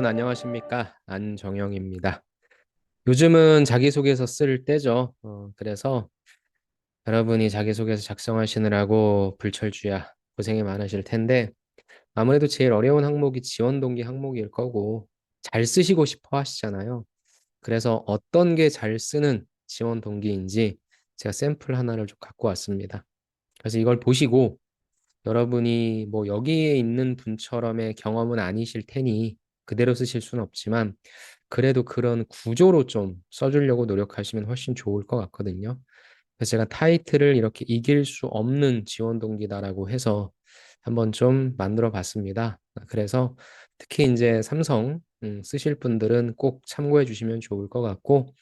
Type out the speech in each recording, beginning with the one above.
여러분 안녕하십니까? 안정영입니다. 요즘은 자기소개서 쓸 때죠. 그래서 여러분이 자기소개서 작성하시느라고 불철주야 고생이 많으실 텐데 아무래도 제일 어려운 항목이 지원동기 항목일 거고 잘 쓰시고 싶어 하시잖아요. 그래서 어떤 게 잘 쓰는 지원동기인지 제가 샘플 하나를 좀 갖고 왔습니다. 그래서 이걸 보시고 여러분이 뭐 여기에 있는 분처럼의 경험은 아니실 테니 그대로 쓰실 수는 없지만 그래도 그런 구조로 좀 써주려고 노력하시면 훨씬 좋을 것 같거든요. 그래서 제가 타이틀을 이렇게 이길 수 없는 지원 동기다라고 해서 한번 좀 만들어 봤습니다. 그래서 특히 이제 삼성 쓰실 분들은 꼭 참고해 주시면 좋을 것 같고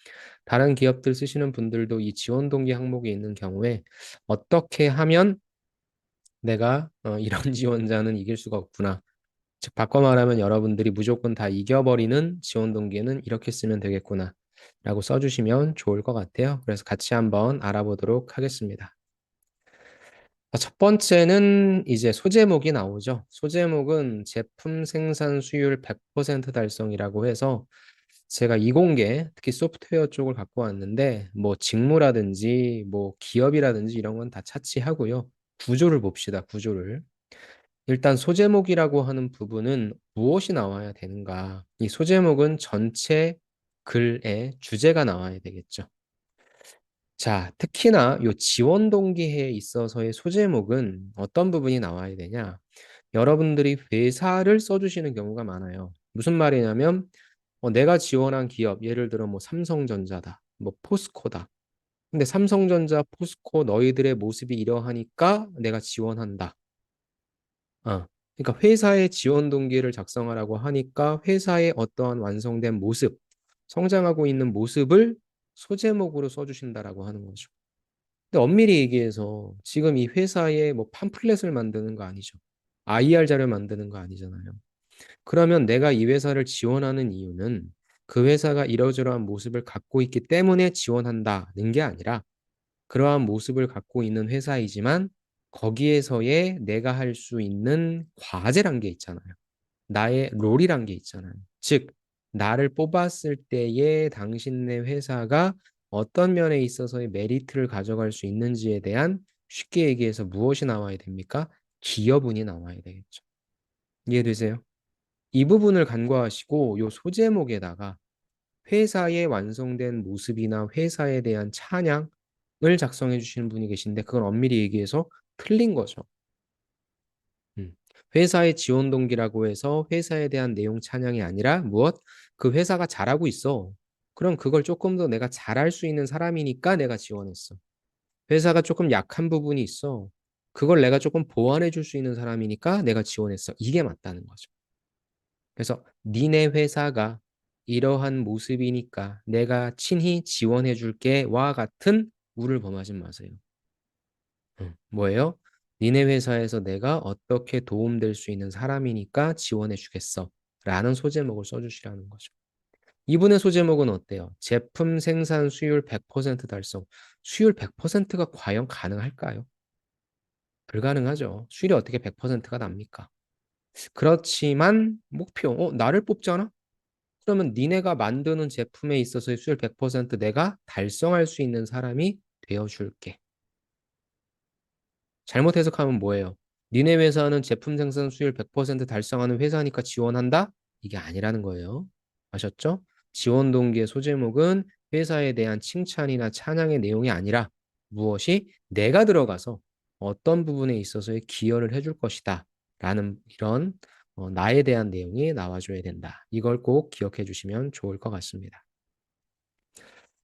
다른 기업들 쓰시는 분들도 이 지원 동기 항목이 있는 경우에 어떻게 하면 내가 이런 지원자는 이길 수가 없구나. 즉 바꿔 말하면 여러분들이 무조건 다 이겨버리는 지원 동기는 이렇게 쓰면 되겠구나 라고 써주시면 좋을 것 같아요. 그래서 같이 한번 알아보도록 하겠습니다. 첫 번째는 이제 소제목이 나오죠. 소제목은 제품 생산 수율 100% 달성이라고 해서 제가 이공계, 특히 소프트웨어 쪽을 갖고 왔는데 뭐 직무라든지 뭐 기업이라든지 이런 건 다 차치하고요. 구조를 봅시다. 구조를. 일단 소제목이라고 하는 부분은 무엇이 나와야 되는가? 이 소제목은 전체 글의 주제가 나와야 되겠죠. 자, 특히나 이 지원 동기에 있어서의 소제목은 어떤 부분이 나와야 되냐? 여러분들이 회사를 써주시는 경우가 많아요. 무슨 말이냐면 내가 지원한 기업, 예를 들어 뭐 삼성전자다, 뭐 포스코다. 근데 삼성전자, 포스코 너희들의 모습이 이러하니까 내가 지원한다. 그러니까 회사의 지원 동기를 작성하라고 하니까 회사의 어떠한 완성된 모습, 성장하고 있는 모습을 소제목으로 써주신다라고 하는 거죠. 근데 엄밀히 얘기해서 지금 이 회사에 뭐 팜플렛을 만드는 거 아니죠. IR 자료 만드는 거 아니잖아요. 그러면 내가 이 회사를 지원하는 이유는 그 회사가 이러저러한 모습을 갖고 있기 때문에 지원한다는 게 아니라 그러한 모습을 갖고 있는 회사이지만 거기에서의 내가 할 수 있는 과제란 게 있잖아요. 나의 롤이란 게 있잖아요. 즉, 나를 뽑았을 때에 당신네 회사가 어떤 면에 있어서의 메리트를 가져갈 수 있는지에 대한 쉽게 얘기해서 무엇이 나와야 됩니까? 기여분이 나와야 되겠죠. 이해되세요? 이 부분을 간과하시고 요 소제목에다가 회사의 완성된 모습이나 회사에 대한 찬양을 작성해 주시는 분이 계신데 그건 엄밀히 얘기해서 틀린 거죠. 회사의 지원 동기라고 해서 회사에 대한 내용 찬양이 아니라 무엇? 그 회사가 잘하고 있어. 그럼 그걸 조금 더 내가 잘할 수 있는 사람이니까 내가 지원했어. 회사가 조금 약한 부분이 있어. 그걸 내가 조금 보완해 줄 수 있는 사람이니까 내가 지원했어. 이게 맞다는 거죠. 그래서 니네 회사가 이러한 모습이니까 내가 친히 지원해 줄게와 같은 우를 범하지 마세요. 뭐예요? 니네 회사에서 내가 어떻게 도움될 수 있는 사람이니까 지원해 주겠어. 라는 소제목을 써주시라는 거죠. 이분의 소제목은 어때요? 제품 생산 수율 100% 달성. 수율 100%가 과연 가능할까요? 불가능하죠. 수율이 어떻게 100%가 납니까? 그렇지만 목표, 나를 뽑잖아? 그러면 니네가 만드는 제품에 있어서의 수율 100% 내가 달성할 수 있는 사람이 되어줄게. 잘못 해석하면 뭐예요? 니네 회사는 제품 생산 수율 100% 달성하는 회사니까 지원한다? 이게 아니라는 거예요. 아셨죠? 지원 동기의 소제목은 회사에 대한 칭찬이나 찬양의 내용이 아니라 무엇이 내가 들어가서 어떤 부분에 있어서의 기여를 해줄 것이다. 라는 이런 나에 대한 내용이 나와줘야 된다. 이걸 꼭 기억해 주시면 좋을 것 같습니다.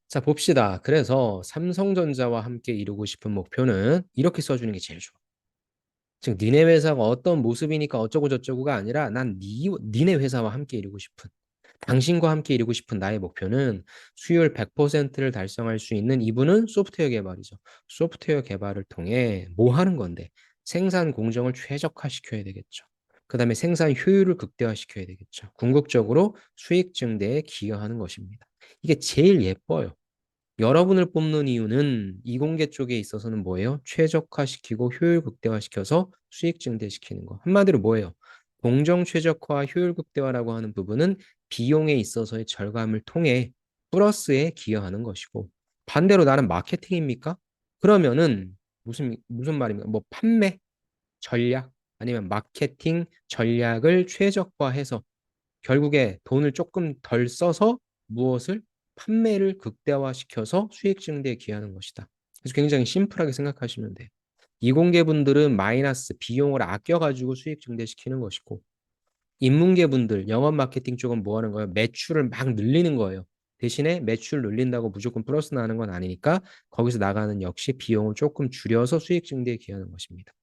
자, 봅시다. 그래서 삼성전자와 함께 이루고 싶은 목표는 이렇게 써주는 게 제일 좋아. 즉 니네 회사가 어떤 모습이니까 어쩌고 저쩌고가 아니라 니네 회사와 함께 이루고 싶은 당신과 함께 이루고 싶은 나의 목표는 수율 100%를 달성할 수 있는 이분은 소프트웨어 개발이죠. 소프트웨어 개발을 통해 뭐 하는 건데 생산 공정을 최적화시켜야 되겠죠. 그 다음에 생산 효율을 극대화시켜야 되겠죠. 궁극적으로 수익 증대에 기여하는 것입니다. 이게 제일 예뻐요. 여러분을 뽑는 이유는 이공계 쪽에 있어서는 뭐예요? 최적화시키고 효율 극대화시켜서 수익 증대시키는 거. 한마디로 뭐예요? 공정 최적화와 효율 극대화라고 하는 부분은 비용에 있어서의 절감을 통해 플러스에 기여하는 것이고, 반대로 나는 마케팅입니까? 그러면은 무슨 말입니까? 뭐 판매 전략 아니면 마케팅 전략을 최적화해서 결국에 돈을 조금 덜 써서 무엇을 판매를 극대화시켜서 수익 증대에 기여하는 것이다. 그래서 굉장히 심플하게 생각하시면 돼요. 이공계분들은 마이너스 비용을 아껴가지고 수익 증대시키는 것이고, 인문계분들 영업 마케팅 쪽은 뭐 하는 거예요? 매출을 막 늘리는 거예요. 대신에 매출 늘린다고 무조건 플러스 나는 건 아니니까 거기서 나가는 역시 비용을 조금 줄여서 수익 증대에 기여하는 것입니다.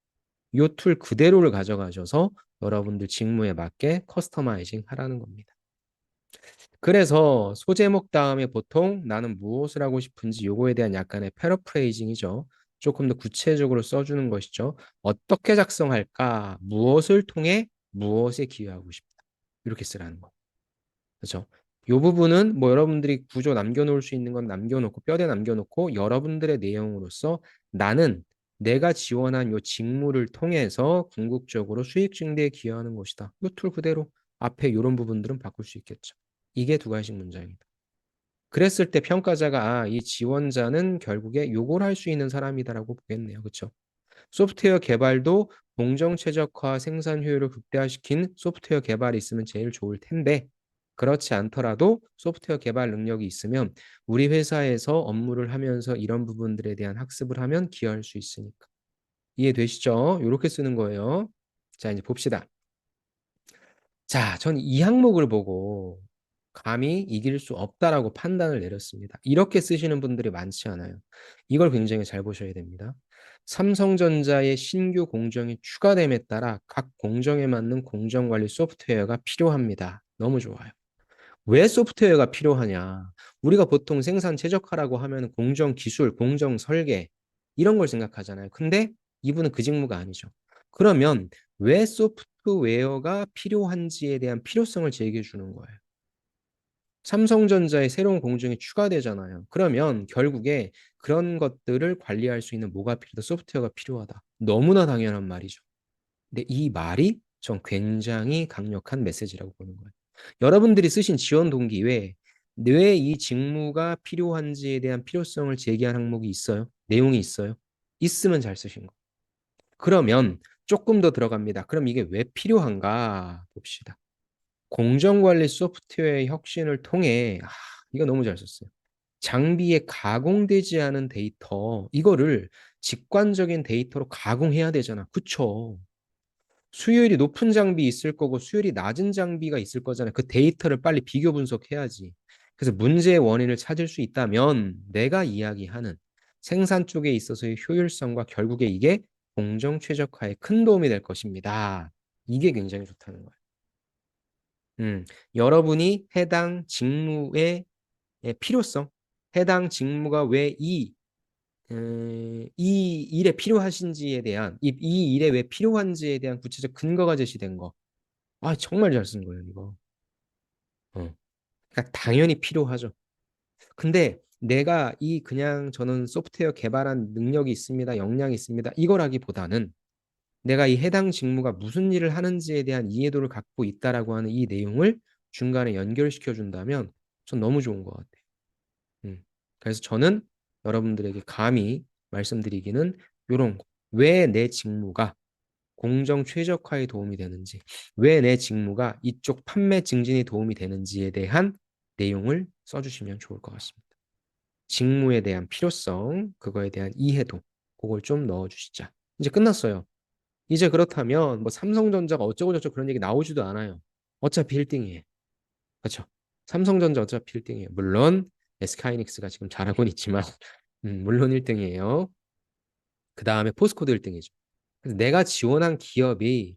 이 툴 그대로를 가져가셔서 여러분들 직무에 맞게 커스터마이징 하라는 겁니다. 그래서 소제목 다음에 보통 나는 무엇을 하고 싶은지 요거에 대한 약간의 패러프레이징이죠. 조금 더 구체적으로 써주는 것이죠. 어떻게 작성할까? 무엇을 통해 무엇에 기여하고 싶다. 이렇게 쓰라는 거. 그렇죠? 요 부분은 뭐 여러분들이 구조 남겨놓을 수 있는 건 남겨놓고 뼈대 남겨놓고 여러분들의 내용으로서 나는 내가 지원한 요 직무를 통해서 궁극적으로 수익 증대에 기여하는 것이다. 요 툴 그대로 앞에 이런 부분들은 바꿀 수 있겠죠. 이게 두 가지 문장이다. 그랬을 때 평가자가 이 지원자는 결국에 요걸 할 수 있는 사람이다라고 보겠네요. 그렇죠? 소프트웨어 개발도 공정 최적화 생산 효율을 극대화시킨 소프트웨어 개발이 있으면 제일 좋을 텐데 그렇지 않더라도 소프트웨어 개발 능력이 있으면 우리 회사에서 업무를 하면서 이런 부분들에 대한 학습을 하면 기여할 수 있으니까. 이해되시죠? 이렇게 쓰는 거예요. 자, 이제 봅시다. 자, 전 이 항목을 보고 감히 이길 수 없다라고 판단을 내렸습니다. 이렇게 쓰시는 분들이 많지 않아요. 이걸 굉장히 잘 보셔야 됩니다. 삼성전자의 신규 공정이 추가됨에 따라 각 공정에 맞는 공정관리 소프트웨어가 필요합니다. 너무 좋아요. 왜 소프트웨어가 필요하냐? 우리가 보통 생산 최적화라고 하면 공정 기술, 공정 설계 이런 걸 생각하잖아요. 근데 이분은 그 직무가 아니죠. 그러면 왜 소프트웨어가 필요한지에 대한 필요성을 제기해 주는 거예요. 삼성전자의 새로운 공정이 추가되잖아요. 그러면 결국에 그런 것들을 관리할 수 있는 뭐가 필요하다? 소프트웨어가 필요하다. 너무나 당연한 말이죠. 근데 이 말이 전 굉장히 강력한 메시지라고 보는 거예요. 여러분들이 쓰신 지원 동기 외에 왜 이 직무가 필요한지에 대한 필요성을 제기한 항목이 있어요? 내용이 있어요? 있으면 잘 쓰신 거. 그러면 조금 더 들어갑니다. 그럼 이게 왜 필요한가 봅시다. 공정관리 소프트웨어의 혁신을 통해 이거 너무 잘 썼어요. 장비에 가공되지 않은 데이터 이거를 직관적인 데이터로 가공해야 되잖아. 그쵸? 수율이 높은 장비 있을 거고 수율이 낮은 장비가 있을 거잖아요. 그 데이터를 빨리 비교 분석해야지. 그래서 문제의 원인을 찾을 수 있다면 내가 이야기하는 생산 쪽에 있어서의 효율성과 결국에 이게 공정 최적화에 큰 도움이 될 것입니다. 이게 굉장히 좋다는 거예요. 여러분이 해당 직무의 필요성, 해당 직무가 왜 이 일에 필요하신지에 대한, 이 일에 왜 필요한지에 대한 구체적 근거가 제시된 거. 정말 잘 쓴 거예요, 이거. 그러니까 당연히 필요하죠. 근데 내가 그냥 저는 소프트웨어 개발한 능력이 있습니다, 역량이 있습니다, 이거라기보다는 내가 이 해당 직무가 무슨 일을 하는지에 대한 이해도를 갖고 있다라고 하는 이 내용을 중간에 연결시켜 준다면 전 너무 좋은 것 같아요. 음. 그래서 저는 여러분들에게 감히 말씀드리기는 요런 거. 왜 내 직무가 공정 최적화에 도움이 되는지, 왜 내 직무가 이쪽 판매 증진에 도움이 되는지에 대한 내용을 써주시면 좋을 것 같습니다. 직무에 대한 필요성, 그거에 대한 이해도, 그걸 좀 넣어주시자. 이제 끝났어요. 이제 그렇다면 뭐 삼성전자가 어쩌고 저쩌고 그런 얘기 나오지도 않아요. 어차피 1등이에요. 그렇죠? 삼성전자 어차피 1등이에요. 물론 SK하이닉스가 지금 잘하고는 있지만 물론 1등이에요. 그 다음에 포스코도 1등이죠. 그래서 내가 지원한 기업이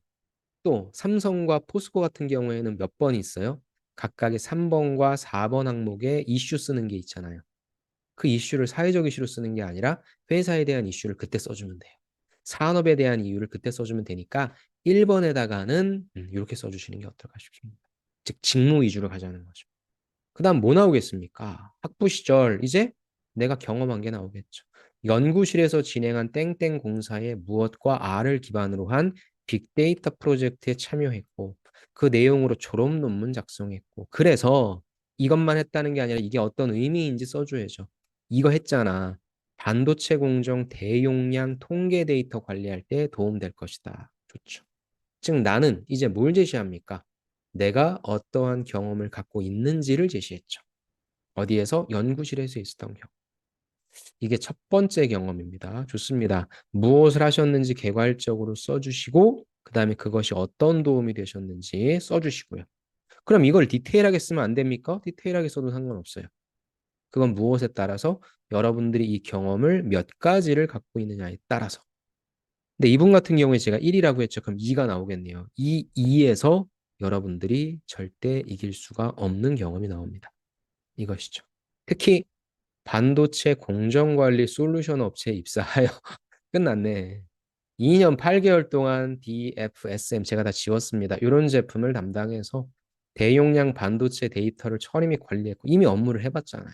또 삼성과 포스코 같은 경우에는 몇 번이 있어요? 각각의 3번과 4번 항목에 이슈 쓰는 게 있잖아요. 그 이슈를 사회적 이슈로 쓰는 게 아니라 회사에 대한 이슈를 그때 써주면 돼요. 산업에 대한 이유를 그때 써주면 되니까 1번에다가는 이렇게 써주시는 게 어떨까 싶습니다. 즉 직무 위주로 가자는 거죠. 그 다음 뭐 나오겠습니까? 학부 시절 이제 내가 경험한 게 나오겠죠. 연구실에서 진행한 땡땡 공사의 무엇과 R을 기반으로 한 빅데이터 프로젝트에 참여했고 그 내용으로 졸업 논문 작성했고 그래서 이것만 했다는 게 아니라 이게 어떤 의미인지 써줘야죠. 이거 했잖아. 반도체 공정 대용량 통계 데이터 관리할 때 도움될 것이다. 좋죠. 즉 나는 이제 뭘 제시합니까? 내가 어떠한 경험을 갖고 있는지를 제시했죠. 어디에서? 연구실에서 있었던 경험. 이게 첫 번째 경험입니다. 좋습니다. 무엇을 하셨는지 개괄적으로 써주시고 그 다음에 그것이 어떤 도움이 되셨는지 써주시고요. 그럼 이걸 디테일하게 쓰면 안 됩니까? 디테일하게 써도 상관없어요. 그건 무엇에 따라서 여러분들이 이 경험을 몇 가지를 갖고 있느냐에 따라서. 근데 이분 같은 경우에 제가 1이라고 했죠. 그럼 2가 나오겠네요. 이 2에서 여러분들이 절대 이길 수가 없는 경험이 나옵니다. 이것이죠. 특히 반도체 공정관리 솔루션 업체에 입사하여 끝났네. 2년 8개월 동안 DFSM 제가 다 지웠습니다. 이런 제품을 담당해서 대용량 반도체 데이터를 처리 및 관리했고 이미 업무를 해봤잖아요.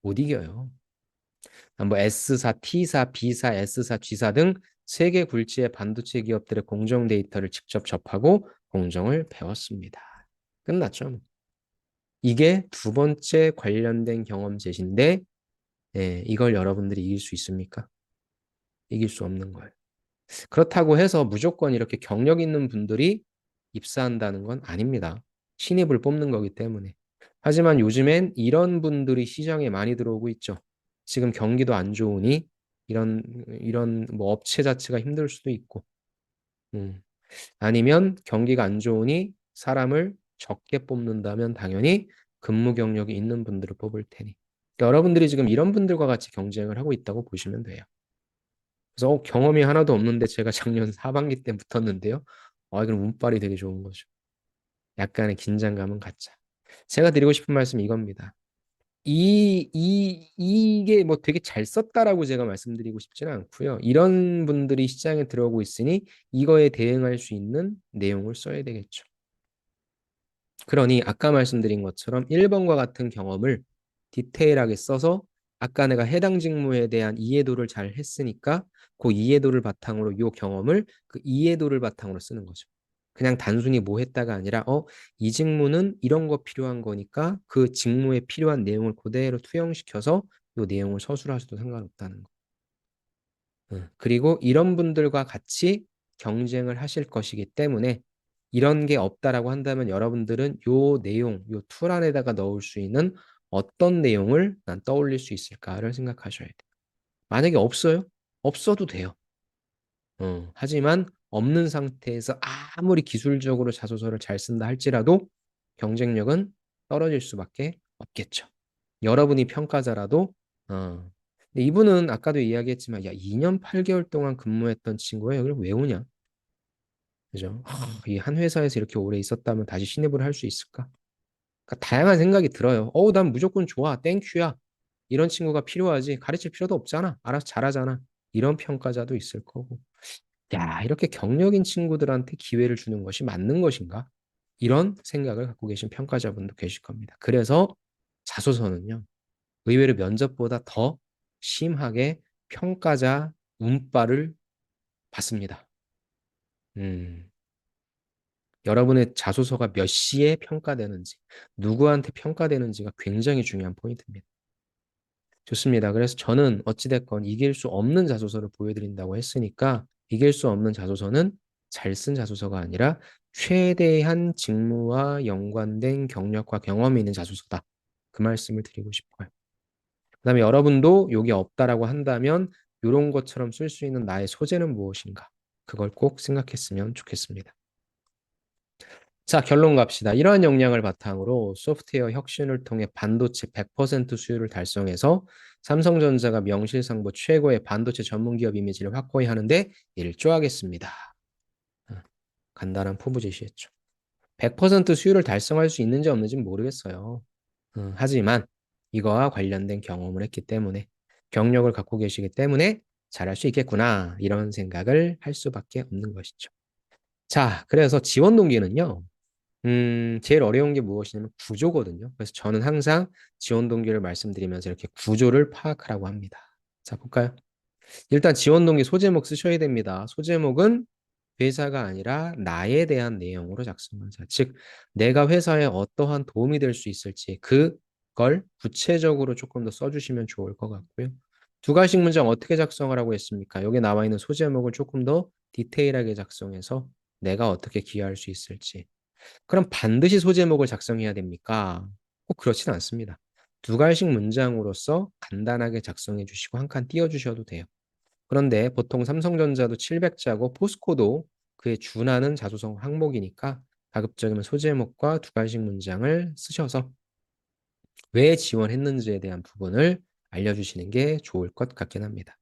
못 이겨요. 뭐 S사, T사, B사, S사, G사 등 세계 굴지의 반도체 기업들의 공정 데이터를 직접 접하고 공정을 배웠습니다. 끝났죠. 뭐. 이게 두 번째 관련된 경험 제시인데 이걸 여러분들이 이길 수 있습니까? 이길 수 없는 거예요. 그렇다고 해서 무조건 이렇게 경력 있는 분들이 입사한다는 건 아닙니다. 신입을 뽑는 거기 때문에. 하지만 요즘엔 이런 분들이 시장에 많이 들어오고 있죠. 지금 경기도 안 좋으니 이런 뭐 업체 자체가 힘들 수도 있고, 아니면 경기가 안 좋으니 사람을 적게 뽑는다면 당연히 근무 경력이 있는 분들을 뽑을 테니. 그러니까 여러분들이 지금 이런 분들과 같이 경쟁을 하고 있다고 보시면 돼요. 그래서 경험이 하나도 없는데 제가 작년 하반기 때 붙었는데요. 이건 운빨이 되게 좋은 거죠. 약간의 긴장감은 갖자. 제가 드리고 싶은 말씀이 이겁니다. 이게 뭐 되게 잘 썼다라고 제가 말씀드리고 싶지는 않고요. 이런 분들이 시장에 들어오고 있으니 이거에 대응할 수 있는 내용을 써야 되겠죠. 그러니 아까 말씀드린 것처럼 1번과 같은 경험을 디테일하게 써서 아까 내가 해당 직무에 대한 이해도를 잘 했으니까 그 이해도를 바탕으로 이 경험을 그 이해도를 바탕으로 쓰는 거죠. 그냥 단순히 뭐 했다가 아니라 이 직무는 이런 거 필요한 거니까 그 직무에 필요한 내용을 그대로 투영시켜서 이 내용을 서술하셔도 상관없다는 거. 그리고 이런 분들과 같이 경쟁을 하실 것이기 때문에 이런 게 없다라고 한다면 여러분들은 요 내용, 요 툴 안에다가 넣을 수 있는 어떤 내용을 난 떠올릴 수 있을까를 생각하셔야 돼요. 만약에 없어요? 없어도 돼요. 하지만 없는 상태에서 아무리 기술적으로 자소서를 잘 쓴다 할지라도 경쟁력은 떨어질 수밖에 없겠죠. 여러분이 평가자라도 근데 이분은 아까도 이야기했지만 야 2년 8개월 동안 근무했던 친구가 여기를 왜 오냐? 그죠? 이 한 회사에서 이렇게 오래 있었다면 다시 신입을 할 수 있을까? 그러니까 다양한 생각이 들어요. 난 무조건 좋아. 땡큐야. 이런 친구가 필요하지. 가르칠 필요도 없잖아. 알아서 잘하잖아. 이런 평가자도 있을 거고. 야, 이렇게 경력인 친구들한테 기회를 주는 것이 맞는 것인가? 이런 생각을 갖고 계신 평가자분도 계실 겁니다. 그래서 자소서는요, 의외로 면접보다 더 심하게 평가자 운빨을 받습니다. 음, 여러분의 자소서가 몇 시에 평가되는지, 누구한테 평가되는지가 굉장히 중요한 포인트입니다. 좋습니다. 그래서 저는 어찌됐건 이길 수 없는 자소서를 보여드린다고 했으니까 이길 수 없는 자소서는 잘 쓴 자소서가 아니라 최대한 직무와 연관된 경력과 경험이 있는 자소서다. 그 말씀을 드리고 싶어요. 그다음에 여러분도 여기 없다라고 한다면 이런 것처럼 쓸 수 있는 나의 소재는 무엇인가? 그걸 꼭 생각했으면 좋겠습니다. 자, 결론 갑시다. 이러한 역량을 바탕으로 소프트웨어 혁신을 통해 반도체 100% 수요를 달성해서 삼성전자가 명실상부 최고의 반도체 전문 기업 이미지를 확고히 하는데 일조하겠습니다. 간단한 포부 제시했죠. 100% 수요를 달성할 수 있는지 없는지는 모르겠어요. 하지만 이거와 관련된 경험을 했기 때문에 경력을 갖고 계시기 때문에 잘할 수 있겠구나 이런 생각을 할 수밖에 없는 것이죠. 자, 그래서 지원 동기는요. 제일 어려운 게 무엇이냐면 구조거든요. 그래서 저는 항상 지원 동기를 말씀드리면서 이렇게 구조를 파악하라고 합니다. 자, 볼까요? 일단 지원 동기 소제목 쓰셔야 됩니다. 소제목은 회사가 아니라 나에 대한 내용으로 작성하자. 즉, 내가 회사에 어떠한 도움이 될 수 있을지 그걸 구체적으로 조금 더 써주시면 좋을 것 같고요. 두 가지 문장 어떻게 작성하라고 했습니까? 여기 나와 있는 소제목을 조금 더 디테일하게 작성해서 내가 어떻게 기여할 수 있을지. 그럼 반드시 소제목을 작성해야 됩니까? 꼭 그렇진 않습니다. 두 가지 문장으로서 간단하게 작성해 주시고 한 칸 띄워 주셔도 돼요. 그런데 보통 삼성전자도 700자고 포스코도 그에 준하는 자소성 항목이니까 가급적이면 소제목과 두 가지 문장을 쓰셔서 왜 지원했는지에 대한 부분을 알려주시는 게 좋을 것 같긴 합니다.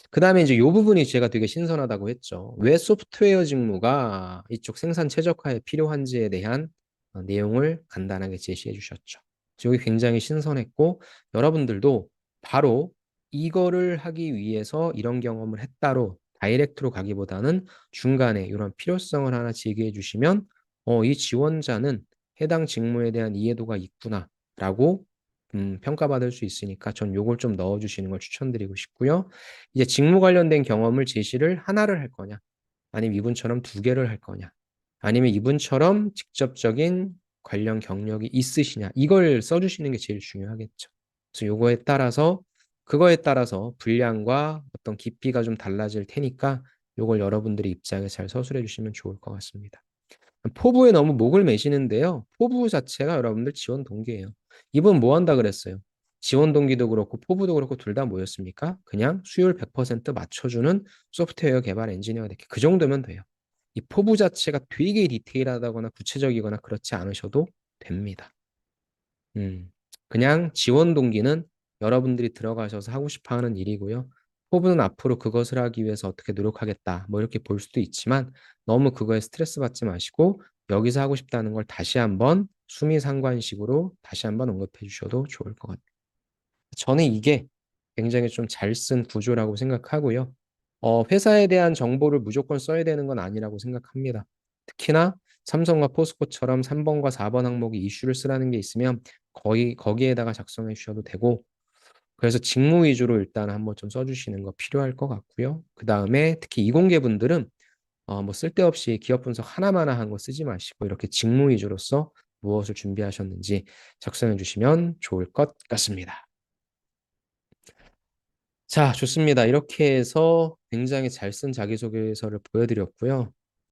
그 다음에 이제 이 부분이 제가 되게 신선하다고 했죠. 왜 소프트웨어 직무가 이쪽 생산 최적화에 필요한지에 대한 내용을 간단하게 제시해 주셨죠. 여기 굉장히 신선했고 여러분들도 바로 이거를 하기 위해서 이런 경험을 했다로 다이렉트로 가기보다는 중간에 이런 필요성을 하나 제기해 주시면 이 지원자는 해당 직무에 대한 이해도가 있구나라고 평가받을 수 있으니까 전 요걸 좀 넣어주시는 걸 추천드리고 싶고요. 이제 직무 관련된 경험을 제시를 하나를 할 거냐, 아니면 이분처럼 두 개를 할 거냐, 아니면 이분처럼 직접적인 관련 경력이 있으시냐, 이걸 써주시는 게 제일 중요하겠죠. 그래서 그거에 따라서 분량과 어떤 깊이가 좀 달라질 테니까 요걸 여러분들이 입장에 잘 서술해 주시면 좋을 것 같습니다. 포부에 너무 목을 매시는데요. 포부 자체가 여러분들 지원 동기예요. 이분 뭐 한다 그랬어요? 지원 동기도 그렇고 포부도 그렇고 둘 다 뭐였습니까? 그냥 수율 100% 맞춰주는 소프트웨어 개발 엔지니어가 됐게 그 정도면 돼요. 이 포부 자체가 되게 디테일하다거나 구체적이거나 그렇지 않으셔도 됩니다. 그냥 지원 동기는 여러분들이 들어가셔서 하고 싶어 하는 일이고요. 포부는 앞으로 그것을 하기 위해서 어떻게 노력하겠다. 뭐 이렇게 볼 수도 있지만 너무 그거에 스트레스 받지 마시고 여기서 하고 싶다는 걸 다시 한번 수미상관식으로 다시 한번 언급해 주셔도 좋을 것 같아요. 저는 이게 굉장히 좀 잘 쓴 구조라고 생각하고요. 회사에 대한 정보를 무조건 써야 되는 건 아니라고 생각합니다. 특히나 삼성과 포스코처럼 3번과 4번 항목이 이슈를 쓰라는 게 있으면 거기에다가 작성해 주셔도 되고, 그래서 직무 위주로 일단 한번 좀 써주시는 거 필요할 것 같고요. 그 다음에 특히 이공계 분들은 뭐 쓸데없이 기업 분석 하나마나 한 거 쓰지 마시고 이렇게 직무 위주로서 무엇을 준비하셨는지 작성해 주시면 좋을 것 같습니다. 자, 좋습니다. 이렇게 해서 굉장히 잘 쓴 자기소개서를 보여드렸고요.